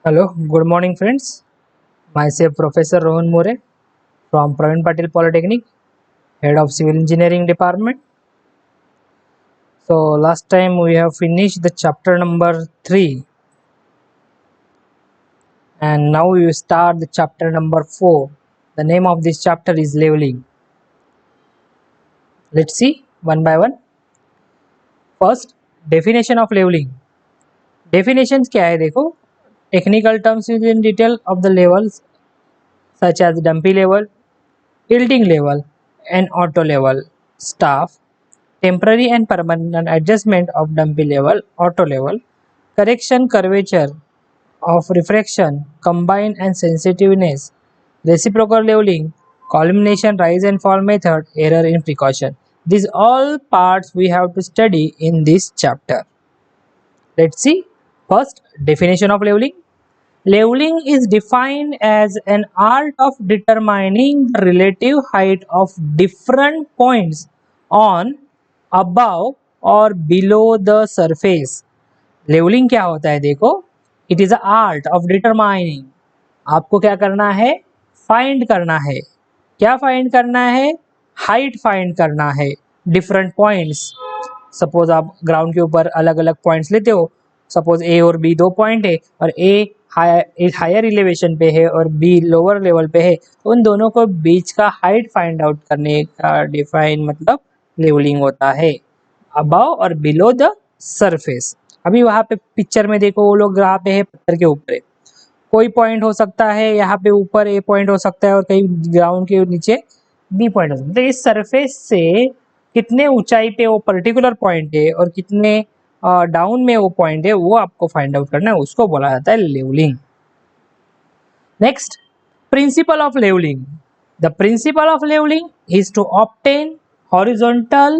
Hello, good morning, friends. Myself, Professor Rohan More from Praveen Patil Polytechnic, Head of Civil Engineering Department. So, last time we have finished the chapter number 3, and now we start the chapter number 4. The name of this chapter is leveling. Let's see one by one. First, definition of leveling. Definitions क्या है देखो, technical terms used in detail of the levels such as dumpy level, tilting level, and auto level, staff, temporary and permanent adjustment of dumpy level, auto level, correction curvature of refraction, combine and sensitiveness, reciprocal leveling, collimation rise and fall method, error in precaution. These all parts we have to study in this chapter. Let's see. First, definition of leveling. Leveling is defined as an art of determining the relative height of different points on, above or below the surface. Levelling क्या होता है देखो, it is a art of determining. आपको क्या करना है, find करना है. क्या फाइंड करना है, हाइट फाइंड करना है डिफरेंट पॉइंट्स. सपोज आप ग्राउंड के ऊपर अलग अलग पॉइंट्स लेते हो. सपोज ए और बी दो पॉइंट है और ए हायर एलिवेशन पे है और बी लोअर लेवल पे है, तो उन दोनों को बीच का हाइट फाइंड आउट करने का डिफाइन मतलब लेवलिंग होता है, above or below the surface. अभी वहां पे पिक्चर में देखो, वो लोग यहाँ पे है पत्थर के ऊपर है. कोई पॉइंट हो सकता है यहाँ पे ऊपर ए पॉइंट हो सकता है और कहीं ग्राउंड के नीचे बी पॉइंट हो सकता है. तो इस सरफेस से कितने ऊंचाई पे वो पर्टिकुलर पॉइंट है और कितने डाउन में वो पॉइंट है, वो आपको फाइंड आउट करना है, उसको बोला जाता है levelling. Next, principle of levelling. The principle of levelling is to obtain horizontal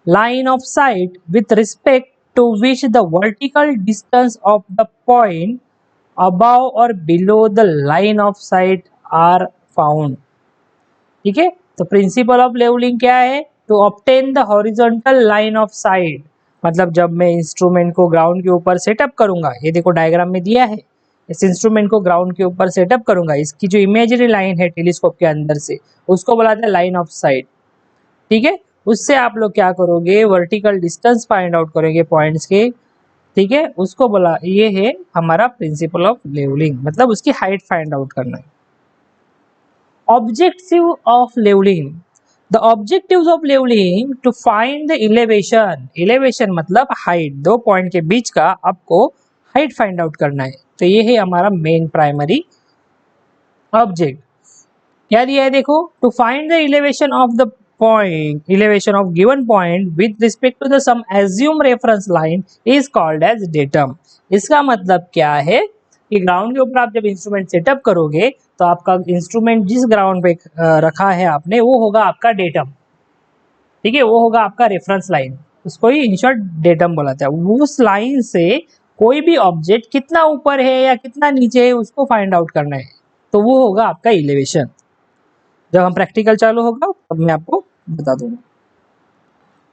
line of sight with respect to which the vertical distance of the point above or below the line of sight are found. ठीक है, तो principal of levelling क्या है, to obtain the horizontal line of sight. मतलब जब मैं instrument को ground के ऊपर सेटअप करूंगा, ये देखो डायग्राम में दिया है, इस इंस्ट्रूमेंट को ग्राउंड के ऊपर सेटअप करूंगा, इसकी जो इमेजरी लाइन है टेलीस्कोप के अंदर से, उसको बोला जाता है लाइन ऑफ साइट. ठीक है, उससे आप लोग क्या करोगे, वर्टिकल डिस्टेंस फाइंड आउट करोगे पॉइंट्स के. ठीक है, उसको बोला, ये है हमारा प्रिंसिपल ऑफ लेवलिंग, मतलब उसकी हाइट फाइंड आउट करना है. Objective of levelling. The objectives of levelling to find the elevation. Elevation मतलब हाइट, दो पॉइंट के बीच का आपको हाइट फाइंड आउट करना है. तो ये है हमारा मेन प्राइमरी ऑब्जेक्ट. क्या दिया है देखो, to find the elevation of the point, elevation of given point with respect to the some assumed reference line is called as datum. इसका मतलब क्या है कि ग्राउंड के ऊपर आप जब इंस्ट्रूमेंट सेटअप करोगे तो आपका इंस्ट्रूमेंट जिस ग्राउंड पे रखा है आपने, वो होगा आपका डेटम. ठीक है, वो होगा आपका रेफरेंस लाइन, उसको ही इन शॉर्ट डेटम बोला जाता है. उस लाइन से कोई भी ऑब्जेक्ट कितना ऊपर है या कितना नीचे है उसको फाइंड आउट करना है, तो वो होगा आपका इलेवेशन. जब हम प्रैक्टिकल चालू होगा तब मैं आपको बता दूंगा.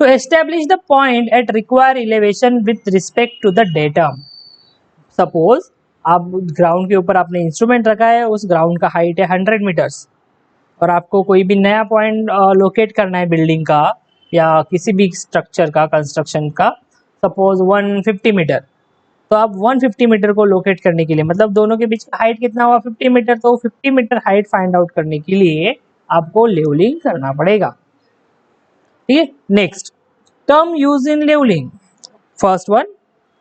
To establish the point at require elevation with respect to the datum. Suppose आप ग्राउंड के ऊपर आपने इंस्ट्रूमेंट रखा है, उस ग्राउंड का हाइट है 100 मीटर्स और आपको कोई भी नया पॉइंट लोकेट करना है बिल्डिंग का या किसी भी स्ट्रक्चर का, कंस्ट्रक्शन का, सपोज 150 मीटर. तो आप 150 मीटर को लोकेट करने के लिए, मतलब दोनों के बीच का हाइट कितना हुआ, 50 मीटर, तो 50 मीटर हाइट फाइंड आउट करने के लिए आपको लेवलिंग करना पड़ेगा. ठीक है, next term use in levelling. First one,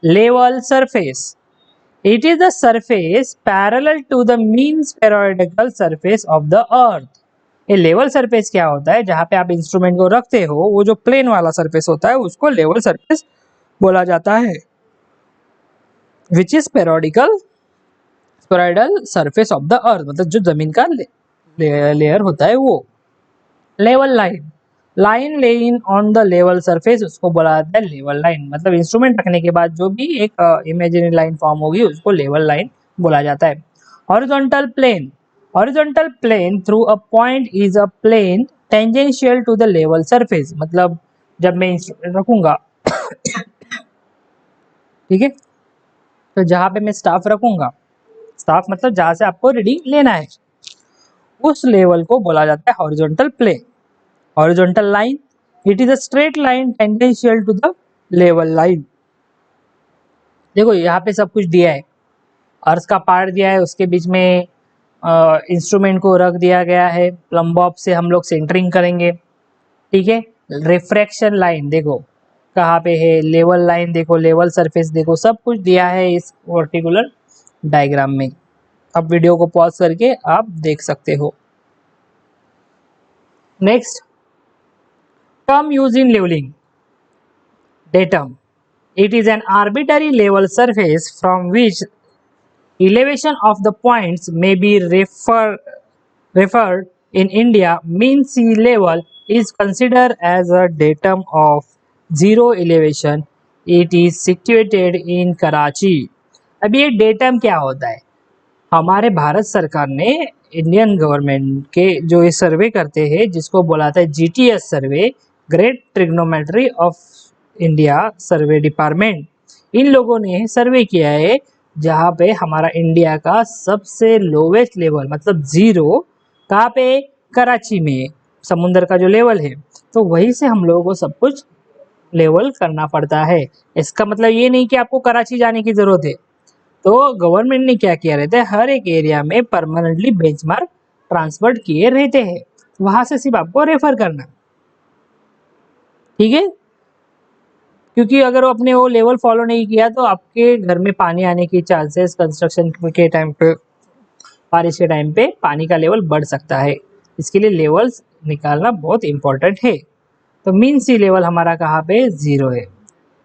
level surface. It is the surface parallel to the mean spheroidal surface of the earth. ये लेवल सरफेस क्या होता है, जहां पे आप इंस्ट्रूमेंट को रखते हो, वो जो प्लेन वाला सरफेस होता है उसको लेवल सरफेस बोला जाता है. Which is spheroidal surface of the अर्थ, मतलब जो जमीन का लेयर होता है वो. Level line, line laying on the level surface, उसको बोला जाता है लेवल लाइन. मतलब इंस्ट्रूमेंट रखने के बाद जो भी एक इमेजिनरी लाइन फॉर्म होगी उसको लेवल लाइन बोला जाता है. Horizontal plane. Horizontal plane through a point is a plane tangential to the level surface. मतलब जब मैं इंस्ट्रूमेंट रखूंगा ठीक है, तो जहां पे मैं स्टाफ रखूंगा स्टाफ मतलब जहां से आपको रीडिंग लेना है, उस लेवल को बोला जाता है horizontal plane. Horizontal line, it is a straight line tangential to the level line. देखो यहाँ पे सब कुछ दिया है, अर्थ का पार्ट दिया है, उसके बीच में इंस्ट्रूमेंट को रख दिया गया है, प्लम बॉब से हम लोग सेंटरिंग करेंगे, ठीक है। रिफ्रैक्शन लाइन देखो कहाँ पे है, लेवल लाइन देखो, लेवल सरफेस देखो, सब कुछ दिया है इस पर्टिकुलर डायग्राम में। अब वीडियो को पॉज करके आप देख सकते हो। Next term use in levelling, datum. It is an arbitrary level surface from which elevation of the points may be referred. In India, mean sea level is considered as a datum of zero elevation. It is situated in Karachi. अब ये datum क्या होता है? हमारे भारत सरकार ने, Indian government के जो ये सर्वे करते हैं जिसको बोलाता है GTS survey, great trigonometry of India survey department, इन लोगों ने सर्वे किया है जहाँ पे हमारा इंडिया का सबसे लोवेस्ट लेवल मतलब जीरो कहाँ पे, कराची में, समुंदर का जो लेवल है, तो वहीं से हम लोगों को सब कुछ लेवल करना पड़ता है। इसका मतलब ये नहीं कि आपको कराची जाने की जरूरत है। तो गवर्नमेंट ने क्या किया रहता है, हर एक एरिया में परमानेंटली बेंचमार्क ट्रांसफर किए रहते हैं, वहां से सिर्फ आपको रेफर करना, ठीक है। क्योंकि अगर आपने वो लेवल फॉलो नहीं किया तो आपके घर में पानी आने की चांसेस कंस्ट्रक्शन के टाइम पे, बारिश के टाइम पे पानी का लेवल बढ़ सकता है। इसके लिए लेवल्स निकालना बहुत इंपॉर्टेंट है। तो मीन सी लेवल हमारा कहाँ पे, जीरो है।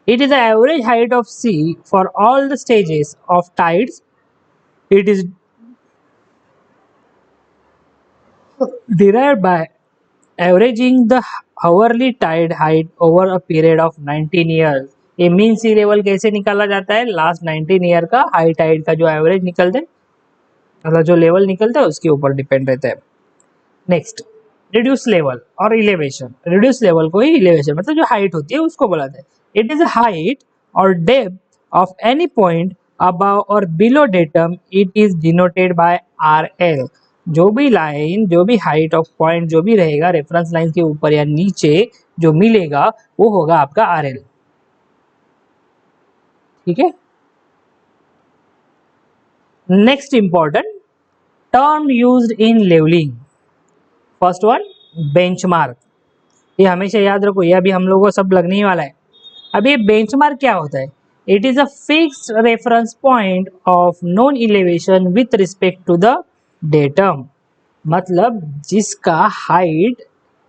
It is the average height of sea for all the stages of tides. It is derived by averaging the hourly tide height over a period of 19 years. ये mean सी level कैसे निकाला जाता है, last 19 year का high Tide का जो average निकलते हैं, मतलब जो लेवल निकलता है उसके ऊपर डिपेंड रहता है। नेक्स्ट रिड्यूस लेवल और इलेवेशन। रिड्यूस लेवल को ही इलेवेशन मतलब जो हाइट होती है उसको बोलाते हैं। It is height or depth of any point above or below datum, it is denoted by RL। जो भी लाइन, जो भी हाइट ऑफ पॉइंट जो भी रहेगा रेफरेंस लाइन के ऊपर या नीचे जो मिलेगा वो होगा आपका RL, ठीक है। Next important term used in levelling, first one benchmark. ये हमेशा याद रखो, ये अभी हम लोगों को सब लगने ही वाला है। अब ये बेंचमार्क क्या होता है, it is a fixed reference point of known elevation with respect to the datum. मतलब जिसका हाइट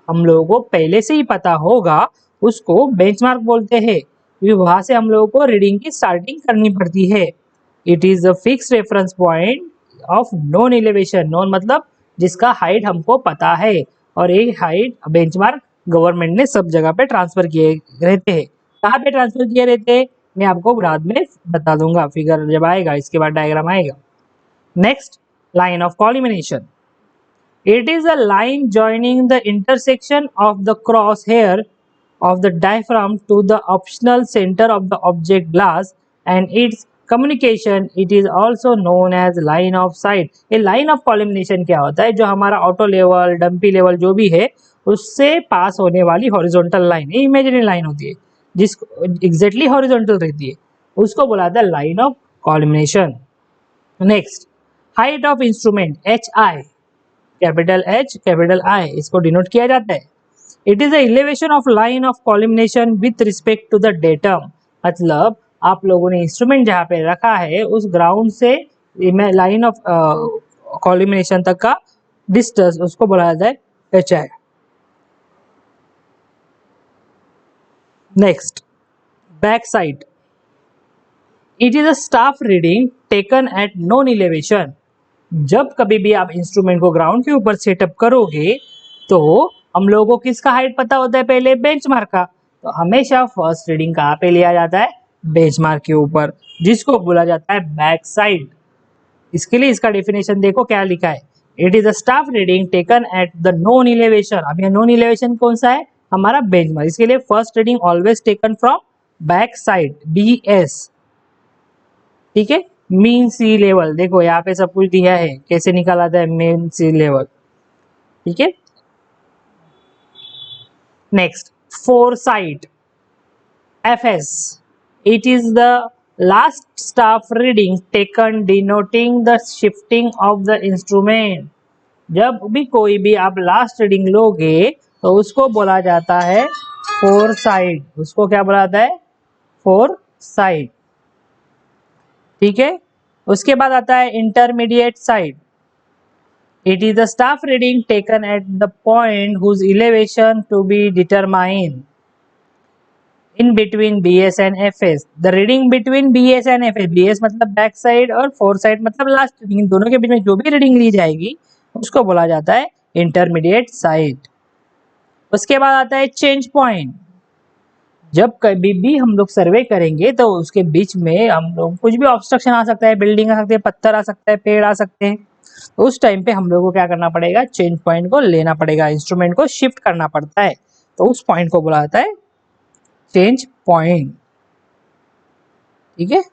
हम लोगों को पहले से ही पता होगा उसको बेंचमार्क बोलते हैं, क्योंकि वहां से हम लोगों को रीडिंग की स्टार्टिंग करनी पड़ती है। It is a fixed reference point of non elevation, non मतलब जिसका हाइट हमको पता है, और ये हाइट बेंचमार्क गवर्नमेंट ने सब जगह पे ट्रांसफर किए रहते हैं। कहाँ पे ट्रांसफर किए रहते हैं मैं आपको बाद में बता दूंगा, फिगर जब आएगा इसके बाद डायग्राम आएगा। Next line of collimation. It is a line joining the intersection of the crosshair of the diaphragm to the optional center of the object glass and its communication. It is also known as line of sight. ये line of collimation क्या होता है, जो हमारा auto level, dumpy level जो भी है उससे पास होने वाली हॉरिजॉन्टल लाइन, ये इमेजिनरी लाइन होती है जिसको एग्जैक्टली हॉरिजॉन्टल रहती है, उसको बुलाता है line of collimation. Next height of instrument HI, capital H capital I, इसको डिनोट किया जाता है। It is the elevation of line of collimation with respect to the datum. मतलब आप लोगों ने इंस्ट्रूमेंट जहाँ पे रखा है उस ग्राउंड से लाइन ऑफ कॉलिमिनेशन तक का डिस्टेंस, उसको बोला जाता है HI। Next back sight. It is a staff reading taken at known elevation. जब कभी भी आप इंस्ट्रूमेंट को ग्राउंड के ऊपर सेटअप करोगे तो हम लोगों को किसका हाइट पता होता है, पहले बेंचमार्क का। तो हमेशा फर्स्ट रीडिंग कहाँ पे लिया जाता है, बेंचमार्क के ऊपर, जिसको बोला जाता है बैक साइड। इसके लिए इसका डेफिनेशन देखो क्या लिखा है, it is a staff reading taken at the non elevation. अब ये नॉन इलेवेशन कौन सा है, हमारा बेंचमार्क। इसके लिए first reading always taken from back side BS, ठीक है। मीन सी लेवल, देखो यहाँ पे सब कुछ दिया है कैसे निकाला था मीन सी लेवल, ठीक है। Next, foresight, FS, it is the last staff reading taken denoting the shifting of the instrument। जब भी कोई भी आप लास्ट रीडिंग लोगे तो उसको बोला जाता है फोरसाइट, उसको क्या बोला जाता है, फोरसाइट, ठीक है। उसके बाद आता है intermediate sight, it is the staff reading taken at the point whose elevation to be determined in between BS and FS। the reading between BS and FS, BS मतलब बैक साइड और foresight मतलब last reading, दोनों के बीच में जो भी reading ली जाएगी उसको बोला जाता है इंटरमीडिएट साइट। उसके बाद आता है चेंज पॉइंट, जब कभी भी हम लोग सर्वे करेंगे तो उसके बीच में हम लोग कुछ भी ऑब्स्ट्रक्शन आ सकता है, बिल्डिंग आ सकती है, पत्थर आ सकता है, पेड़ आ सकते हैं, तो उस टाइम पे हम लोग को क्या करना पड़ेगा, चेंज पॉइंट को लेना पड़ेगा, इंस्ट्रूमेंट को शिफ्ट करना पड़ता है, तो उस पॉइंट को बोला जाता है चेंज पॉइंट, ठीक है।